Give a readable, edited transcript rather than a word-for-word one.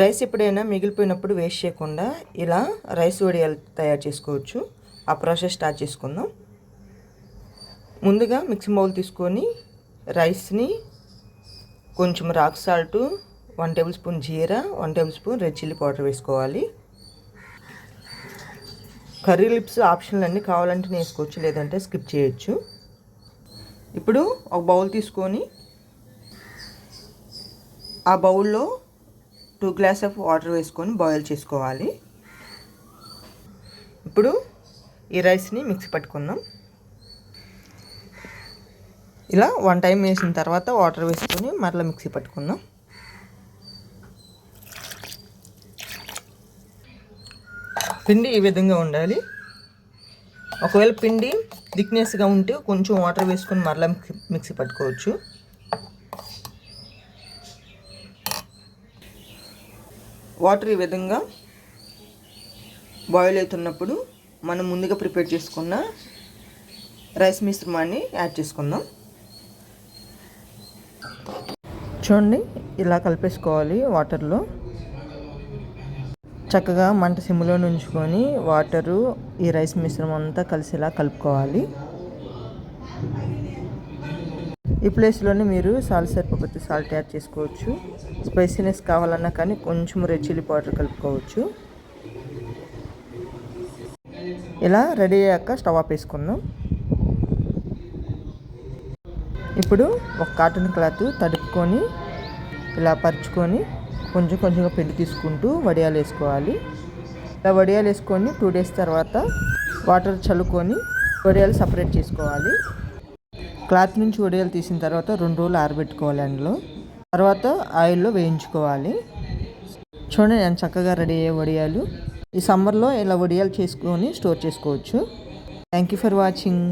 Rice ఎప్పుడైనా మిగిలిపోయినప్పుడు waste చేయకుండా ఇలా రైస్ వడియాలు తయారు చేసుకోవచ్చు. ఆ ప్రాసెస్ స్టార్ట్ చేసుకుందాం. ముందుగా మిక్సింగ్ బౌల్ తీసుకొని రైస్ని కొంచెం రాక్ సాల్ట్, 1 టేబుల్ స్పూన్ జీరా, 1 table spoon red chilli powder వేసుకోవాలి. కర్రీ లిప్స్ ఆప్షనల్ అన్నీ, కావాలంటే వేసుకోవచ్చు, లేదంటే స్కిప్ చేయొచ్చు. ఇప్పుడు ఒక బౌల్ తీసుకొని ఆ బౌల్లో 2 గ్లాస్ ఆఫ్ వాటర్ వేసుకొని బాయిల్ చేసుకోవాలి. ఇప్పుడు ఈ రైస్ని మిక్సీ పట్టుకుందాం. ఇలా 1 టైం వేసిన తర్వాత వాటర్ వేసుకొని మరలా మిక్సీ పట్టుకుందాం. పిండి ఈ విధంగా ఉండాలి. ఒకవేళ పిండి థిక్నెస్గా ఉంటే కొంచెం వాటర్ వేసుకొని మరలా మిక్సీ పట్టుకోవచ్చు. వాటర్ ఈ విధంగా బాయిల్ అవుతున్నప్పుడు మనం ముందుగా ప్రిపేర్ చేసుకున్న రైస్ మిశ్రమాన్ని యాడ్ చేసుకుందాం. చూడండి, ఇలా కలిపేసుకోవాలి. వాటర్లో చక్కగా మంట సిమ్లో ఉంచుకొని వాటరు ఈ రైస్ మిశ్రమం అంతా కలిసేలా కలుపుకోవాలి. ఈ ప్లేస్లోనే మీరు సాల్ట్ సరిపోతే సాల్ట్ యాడ్ చేసుకోవచ్చు. స్పైసీనెస్ కావాలన్నా కానీ కొంచెం రెడ్ చిల్లీ పౌడర్ కలుపుకోవచ్చు. ఇలా రెడీ అయ్యాక స్టవ్ ఆపేసుకుందాం. ఇప్పుడు ఒక కాటన్ క్లాత్ తడుపుకొని ఇలా పరుచుకొని కొంచెం కొంచెంగా పిండి తీసుకుంటూ వడియాలు వేసుకోవాలి. ఇలా వడియాలు వేసుకొని 2 డేస్ తర్వాత వాటర్ చల్లుకొని వడియాలు సపరేట్ చేసుకోవాలి. క్లాత్ నుంచి వడియాలు తీసిన తర్వాత 2 రోజులు ఆరబెట్టుకోవాలి. అందులో తర్వాత ఆయిల్లో వేయించుకోవాలి. చూడండి, నేను చక్కగా రెడీ అయ్యే వడియాలు. ఈ సమ్మర్లో ఇలా వడియాలు చేసుకొని స్టోర్ చేసుకోవచ్చు. Thank you for watching.